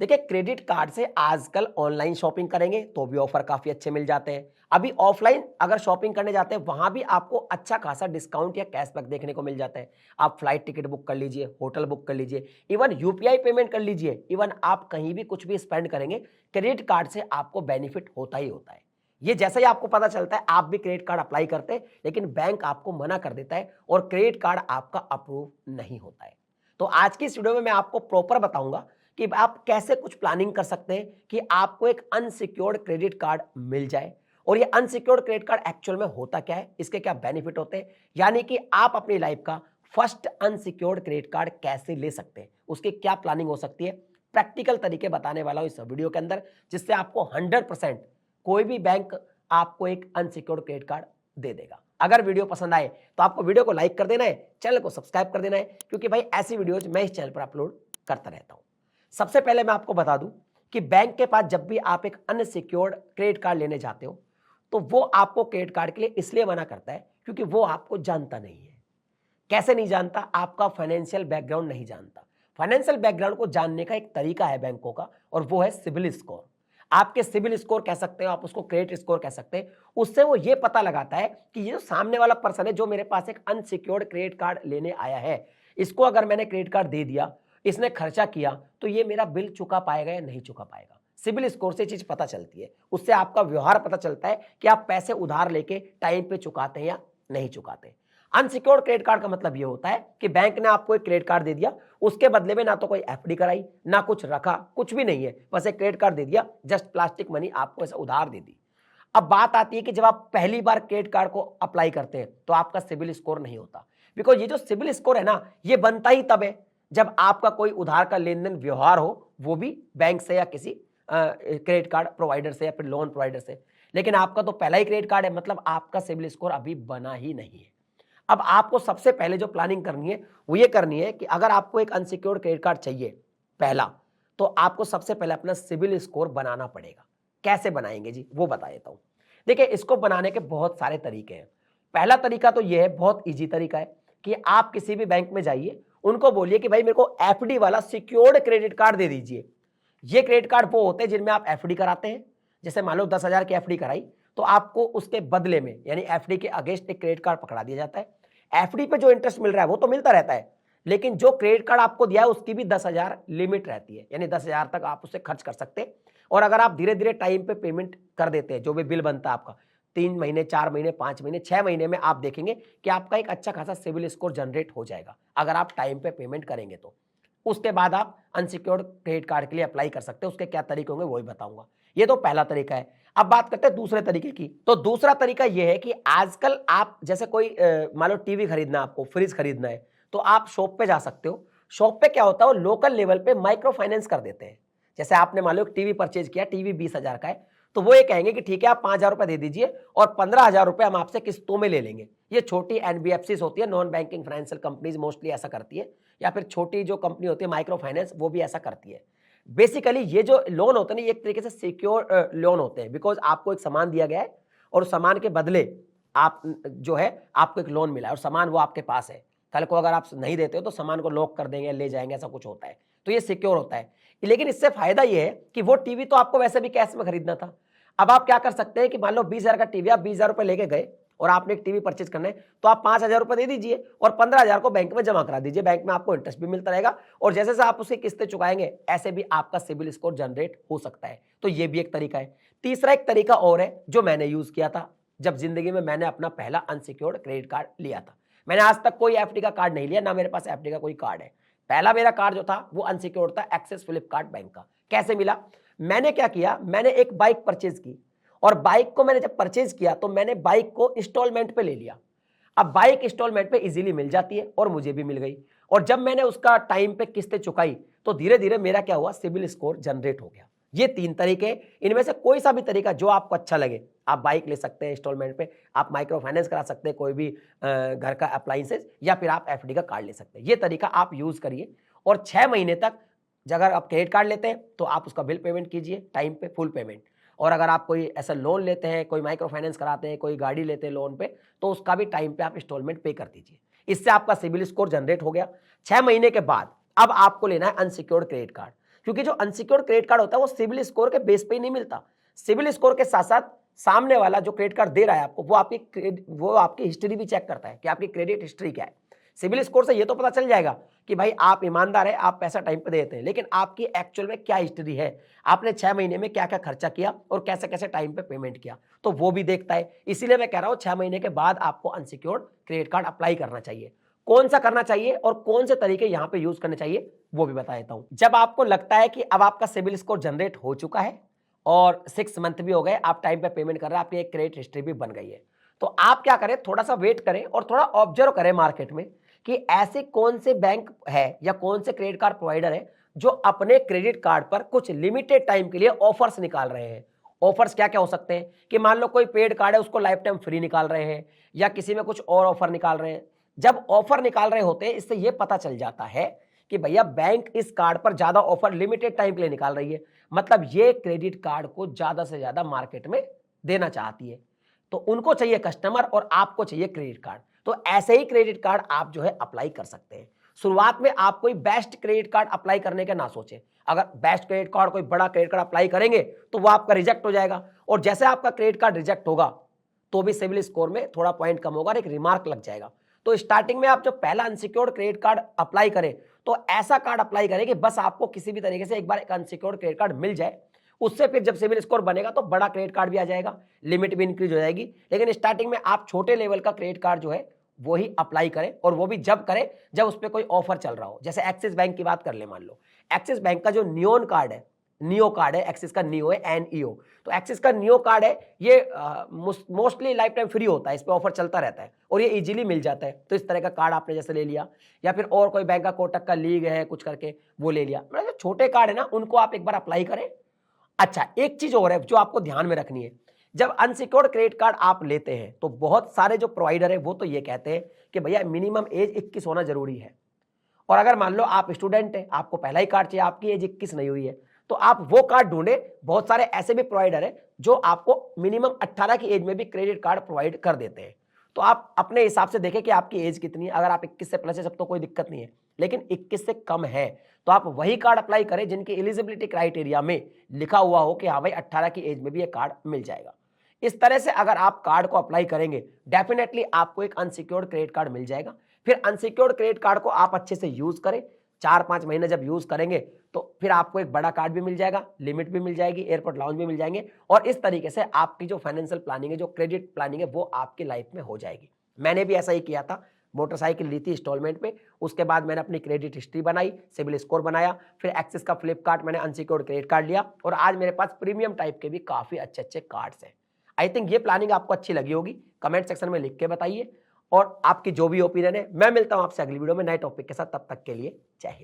देखिए, credit card से आजकल ऑनलाइन शॉपिंग करेंगे तो भी ऑफर काफी अच्छे मिल जाते हैं। अभी ऑफलाइन अगर शॉपिंग करने जाते हैं वहां भी आपको अच्छा खासा डिस्काउंट या कैशबैक देखने को मिल जाता है। आप फ्लाइट टिकट बुक कर लीजिए, होटल बुक कर लीजिए, इवन यूपीआई पेमेंट कर लीजिए, इवन आप कहीं भी कुछ भी स्पेंड करेंगे, क्रेडिट कार्ड से आपको बेनिफिट होता ही होता है। ये जैसे ही आपको पता चलता है आप भी क्रेडिट कार्ड अप्लाई करते हैं, लेकिन बैंक आपको मना कर देता है और क्रेडिट कार्ड आपका अप्रूव नहीं होता है। तो आज की इस वीडियो में मैं आपको प्रॉपर बताऊंगा कि आप कैसे कुछ प्लानिंग कर सकते हैं कि आपको एक अनसिक्योर्ड क्रेडिट कार्ड मिल जाए। और ये अनसिक्योर्ड क्रेडिट कार्ड एक्चुअल में होता क्या है, इसके क्या बेनिफिट होते हैं, यानी कि आप अपनी लाइफ का फर्स्ट अनसिक्योर्ड क्रेडिट कार्ड कैसे ले सकते हैं, उसकी क्या प्लानिंग हो सकती है, प्रैक्टिकल तरीके बताने वाला हूं इस वीडियो के अंदर, जिससे आपको 100% कोई भी बैंक आपको एक अनसिक्योर्ड क्रेडिट कार्ड दे देगा। अगर वीडियो पसंद आए तो आपको वीडियो को लाइक कर देना है, चैनल को सब्सक्राइब कर देना है, क्योंकि भाई ऐसी वीडियोज मैं इस चैनल पर अपलोड करता रहता हूं। सबसे पहले मैं आपको बता दूं कि बैंक के पास जब भी आप एक अनसिक्योर्ड क्रेडिट कार्ड लेने जाते हो तो वो आपको क्रेडिट कार्ड के लिए इसलिए मना करता है क्योंकि वो आपको जानता नहीं है। कैसे नहीं जानता? आपका फाइनेंशियल बैकग्राउंड नहीं जानता। फाइनेंशियल बैकग्राउंड को जानने का एक तरीका है बैंकों का, और वो है सिबिल स्कोर। आपके सिबिल स्कोर कह सकते हो, आप उसको क्रेडिट स्कोर कह सकते हैं। उससे वो ये पता लगाता है कि ये जो सामने वाला पर्सन है जो मेरे पास एक अनसिक्योर्ड क्रेडिट कार्ड लेने आया है, इसको अगर मैंने क्रेडिट कार्ड दे दिया, इसने खर्चा किया, तो ये मेरा बिल चुका पाएगा या नहीं चुका पाएगा। सिबिल स्कोर से चीज पता चलती है, उससे आपका व्यवहार पता चलता है कि आप पैसे उधार लेके टाइम पे चुकाते हैं या नहीं चुकाते। अनसिक्योर्ड क्रेडिट कार्ड का मतलब यह होता है कि बैंक ने आपको एक क्रेडिट कार्ड दे दिया, उसके बदले में ना तो कोई एफडी कराई, ना कुछ रखा, कुछ भी नहीं है, बस एक क्रेडिट कार्ड दे दिया, जस्ट प्लास्टिक मनी आपको ऐसा उधार दे दी। अब बात आती है कि जब आप पहली बार क्रेडिट कार्ड को अप्लाई करते हैं तो आपका सिबिल स्कोर नहीं होता, बिकॉज ये जो सिबिल स्कोर है ना, ये बनता ही तब है जब आपका कोई उधार का लेन देन व्यवहार हो, वो भी बैंक से या किसी क्रेडिट कार्ड प्रोवाइडर से या फिर लोन प्रोवाइडर से। लेकिन आपका तो पहला ही क्रेडिट कार्ड है, मतलब आपका सिबिल स्कोर अभी बना ही नहीं है। अब आपको सबसे पहले जो प्लानिंग करनी है वो ये करनी है कि अगर आपको एक अनसिक्योर्ड क्रेडिट कार्ड चाहिए पहला, तो आपको सबसे पहले अपना सिबिल स्कोर बनाना पड़ेगा। कैसे बनाएंगे जी, वो बता देता हूं। देखिए, इसको बनाने के बहुत सारे तरीके हैं। पहला तरीका तो ये है, बहुत इजी तरीका है, कि आप किसी भी बैंक में जाइए, उनको बोलिए कि भाई मेरे को एफडी वाला सिक्योर्ड क्रेडिट कार्ड दे दीजिए। ये क्रेडिट कार्ड वो होते हैं जिनमें आप एफडी कराते हैं। जैसे मान लो 10,000 की एफडी कराई, तो आपको उसके बदले में यानी एफडी के अगेंस्ट एक क्रेडिट कार्ड पकड़ा दिया जाता है। एफडी पे जो इंटरेस्ट मिल रहा है वो तो मिलता रहता है, लेकिन जो क्रेडिट कार्ड आपको दिया है उसकी भी 10,000 लिमिट रहती है, यानी 10,000 तक आप उससे खर्च कर सकते हैं। और अगर आप धीरे धीरे टाइम पे पेमेंट कर देते हैं, जो भी बिल बनता है आपका 3 महीने, 4 महीने, 5 महीने, 6 महीने में, आप देखेंगे कि आपका एक अच्छा खासा सिविल स्कोर जनरेट हो जाएगा अगर आप टाइम पे पेमेंट करेंगे तो। उसके बाद आप अनसिक्योर्ड क्रेडिट कार्ड के लिए अप्लाई कर सकते हैं। उसके क्या तरीके होंगे वही बताऊंगा। ये तो पहला तरीका है। अब बात करते हैं दूसरे तरीके की। तो दूसरा तरीका यह है कि आजकल आप जैसे कोई मान लो टीवी खरीदना है, आपको फ्रिज खरीदना है, तो आप शॉप पे जा सकते हो। शॉप पे क्या होता है, वो लोकल लेवल पे माइक्रो फाइनेंस कर देते हैं। जैसे आपने मान लो टीवी परचेज किया, टीवी 20,000 का है, तो वो ये कहेंगे कि ठीक है आप 5,000 रुपए दे दीजिए और 15,000 रुपए हम आपसे किस्तों में ले लेंगे। ये छोटी एनबीएफसी होती है, non banking financial companies mostly ऐसा करती है, या फिर छोटी जो कंपनी होती है माइक्रो फाइनेंस, वो भी ऐसा करती है। बेसिकली ये जो लोन होते हैं ना, एक तरीके से सिक्योर लोन होते हैं, बिकॉज आपको एक सामान दिया गया है और सामान के बदले आप जो है आपको एक लोन मिला है और सामान वो आपके पास है। कल को अगर आप नहीं देते हो तो सामान को लॉक कर देंगे, ले जाएंगे, ऐसा कुछ होता है, तो ये सिक्योर होता है। लेकिन इससे फायदा ये है कि वो टीवी तो आपको वैसे भी कैश में खरीदना था। अब आप क्या कर सकते हैं कि मान लो 20,000 का टीवी, आप 20,000 रुपए लेके गए और आपने एक टीवी परचेज करना है, तो आप 5,000 रुपए दे दीजिए और 15,000 को बैंक में जमा करा दीजिए। बैंक में आपको इंटरेस्ट भी मिलता रहेगा और जैसे जैसे आप उसकी किस्तें चुकाएंगे ऐसे भी आपका सिबिल स्कोर जनरेट हो सकता है। तो ये भी एक तरीका है। तीसरा एक तरीका और है जो मैंने यूज किया था जब जिंदगी में मैंने अपना पहला अनसिक्योर्ड क्रेडिट कार्ड लिया था। मैंने आज तक कोई एफडी का कार्ड नहीं लिया, ना मेरे पास एफडी का कोई कार्ड है। पहला मेरा कार्ड जो था वो अनसिक्योर्ड था, एक्सिस फ्लिपकार्ट बैंक का। कैसे मिला? मैंने क्या किया, मैंने एक बाइक परचेज की और बाइक को मैंने जब परचेज किया तो मैंने बाइक को इंस्टॉलमेंट पे ले लिया। अब बाइक इंस्टॉलमेंट पे इजीली मिल जाती है और मुझे भी मिल गई, और जब मैंने उसका टाइम पे किस्तें चुकाई तो धीरे धीरे मेरा क्या हुआ, सिबिल स्कोर जनरेट हो गया। ये 3 तरीके, इनमें से कोई सा भी तरीका जो आपको अच्छा लगे, आप बाइक ले सकते हैं इंस्टॉलमेंट पे, आप माइक्रो फाइनेंस करा सकते हैं कोई भी घर का अप्लायंसेस, या फिर आप एफडी का कार्ड ले सकते हैं। ये तरीका आप यूज करिए और 6 महीने तक अगर आप क्रेडिट कार्ड लेते हैं तो आप उसका बिल पेमेंट कीजिए टाइम पे, फुल पेमेंट। और अगर आप कोई ऐसा लोन लेते हैं, कोई माइक्रो फाइनेंस कराते हैं, कोई गाड़ी लेते हैं लोन पे, तो उसका भी टाइम पे आप इंस्टॉलमेंट पे कर दीजिए। इससे आपका सिबिल स्कोर जनरेट हो गया। 6 महीने के बाद अब आपको लेना है अनसिक्योर्ड क्रेडिट कार्ड। क्योंकि जो अनसिक्योर्ड क्रेडिट कार्ड होता है वो सिविल स्कोर के बेस पे ही नहीं मिलता। सिविल स्कोर के साथ साथ सामने वाला जो क्रेडिट कार्ड दे रहा है आपको वो आपकी हिस्ट्री भी चेक करता है कि आपकी क्रेडिट हिस्ट्री क्या है। सिविल स्कोर से ये तो पता चल जाएगा कि भाई आप ईमानदार है, आप पैसा टाइम पे देते हैं, लेकिन आपकी एक्चुअल में क्या हिस्ट्री है, आपने 6 महीने में क्या क्या खर्चा किया और कैसे कैसे टाइम पे पेमेंट किया, तो वो भी देखता है। इसीलिए मैं कह रहा हूं 6 महीने के बाद आपको अनसिक्योर्ड क्रेडिट कार्ड अप्लाई करना चाहिए। कौन सा करना चाहिए और कौन से तरीके यहां पे यूज करने चाहिए वो भी बता देता हूं। जब आपको लगता है कि अब आपका सिविल स्कोर जनरेट हो चुका है और 6 मंथ भी हो गए, आप टाइम पे पेमेंट कर रहे हैं, आपकी एक क्रेडिट हिस्ट्री भी बन गई है, तो आप क्या करें, थोड़ा सा वेट करें और थोड़ा ऑब्जर्व करें मार्केट में कि ऐसे कौन से बैंक है या कौन से क्रेडिट कार्ड प्रोवाइडर है जो अपने क्रेडिट कार्ड पर कुछ लिमिटेड टाइम के लिए ऑफर्स निकाल रहे हैं। ऑफर्स क्या क्या हो सकते हैं कि मान लो कोई पेड कार्ड है उसको लाइफ टाइम फ्री निकाल रहे हैं या किसी में कुछ और ऑफर निकाल रहे हैं। जब ऑफर निकाल रहे होते हैं इससे यह पता चल जाता है कि भैया बैंक इस कार्ड पर ज्यादा ऑफर लिमिटेड टाइम के लिए निकाल रही है, मतलब ये क्रेडिट कार्ड को ज्यादा से ज्यादा मार्केट में देना चाहती है। तो उनको चाहिए कस्टमर और आपको चाहिए क्रेडिट कार्ड, तो ऐसे ही क्रेडिट कार्ड आप जो है अप्लाई कर सकते हैं। शुरुआत में आप कोई बेस्ट क्रेडिट कार्ड अप्लाई करने का ना सोचें। अगर बेस्ट क्रेडिट कार्ड, कोई बड़ा क्रेडिट कार्ड अप्लाई करेंगे तो वो आपका रिजेक्ट हो जाएगा, और जैसे आपका क्रेडिट कार्ड रिजेक्ट होगा तो भी सिविल स्कोर में थोड़ा पॉइंट कम होगा और एक रिमार्क लग जाएगा। तो स्टार्टिंग में आप जब पहला अनसिक्योर्ड क्रेडिट कार्ड अप्लाई करें तो ऐसा कार्ड अप्लाई करें कि बस आपको किसी भी तरीके से एक बार एक अनसिक्योर्ड क्रेडिट कार्ड मिल जाए, उससे फिर जब सिविल स्कोर बनेगा तो बड़ा क्रेडिट कार्ड भी आ जाएगा, लिमिट भी इंक्रीज हो जाएगी। लेकिन स्टार्टिंग में आप छोटे लेवल का क्रेडिट कार्ड जो है वो ही अप्लाई करें, और वो भी जब करें जब उस पर कोई ऑफर चल रहा हो। जैसे एक्सिस बैंक की बात कर ले, मान लो एक्सिस बैंक का जो नियोन कार्ड है, नियो कार्ड है, एक्सिस का नियो है, NEO, तो एक्सिस का नियो कार्ड है, ये मोस्टली लाइफ टाइम फ्री होता है, इस पर ऑफर चलता रहता है और ये इजीली मिल जाता है। तो इस तरह का कार्ड आपने जैसे ले लिया, या फिर और कोई बैंक का कोटक का लीग है कुछ करके वो ले लिया, मतलब जो छोटे कार्ड है ना उनको आप एक बार अप्लाई करें। अच्छा, एक चीज और है जो आपको ध्यान में रखनी है, जब अनसिक्योर्ड क्रेडिट कार्ड आप लेते हैं तो बहुत सारे जो प्रोवाइडर है वो तो ये कहते हैं कि भैया मिनिमम एज 21 होना जरूरी है, और अगर मान लो आप स्टूडेंट हैं, आपको पहला ही कार्ड चाहिए, आपकी एज 21 नहीं हुई है, तो आप वो कार्ड ढूंढे। बहुत सारे ऐसे भी प्रोवाइडर है जो आपको मिनिमम 18 की एज में भी क्रेडिट कार्ड प्रोवाइड कर देते हैं। तो आप अपने हिसाब से देखें कि आपकी एज कितनी है। अगर आप 21 से प्लस है तब तो कोई दिक्कत नहीं है, लेकिन 21 से कम है तो आप वही कार्ड अप्लाई करें जिनकी एलिजिबिलिटी क्राइटेरिया में लिखा हुआ हो कि हाँ भाई 18 की एज में भी ये कार्ड मिल जाएगा। इस तरह से अगर आप कार्ड को अप्लाई करेंगे डेफिनेटली आपको एक अनसिक्योर्ड क्रेडिट कार्ड मिल जाएगा। फिर अनसिक्योर्ड क्रेडिट कार्ड को आप अच्छे से यूज करें, 4-5 महीने जब यूज करेंगे तो फिर आपको एक बड़ा कार्ड भी मिल जाएगा, लिमिट भी मिल जाएगी, एयरपोर्ट लाउंज भी मिल जाएंगे, और इस तरीके से आपकी जो फाइनेंशियल प्लानिंग है, जो क्रेडिट प्लानिंग है, वो आपकी लाइफ में हो जाएगी। मैंने भी ऐसा ही किया था, मोटरसाइकिल ली थी इंस्टॉलमेंट पे, उसके बाद मैंने अपनी क्रेडिट हिस्ट्री बनाई, सिविल स्कोर बनाया, फिर एक्सिस का फ्लिपकार्ट मैंने अनसिक्योर्ड क्रेडिट कार्ड लिया, और आज मेरे पास प्रीमियम टाइप के भी काफी अच्छे अच्छे कार्ड्स हैं। आई थिंक ये प्लानिंग आपको अच्छी लगी होगी, कमेंट सेक्शन में लिख के बताइए, और आपकी जो भी ओपिनियन है। मैं मिलता हूं आपसे अगली वीडियो में नए टॉपिक के साथ, तब तक के लिए जय हिंद।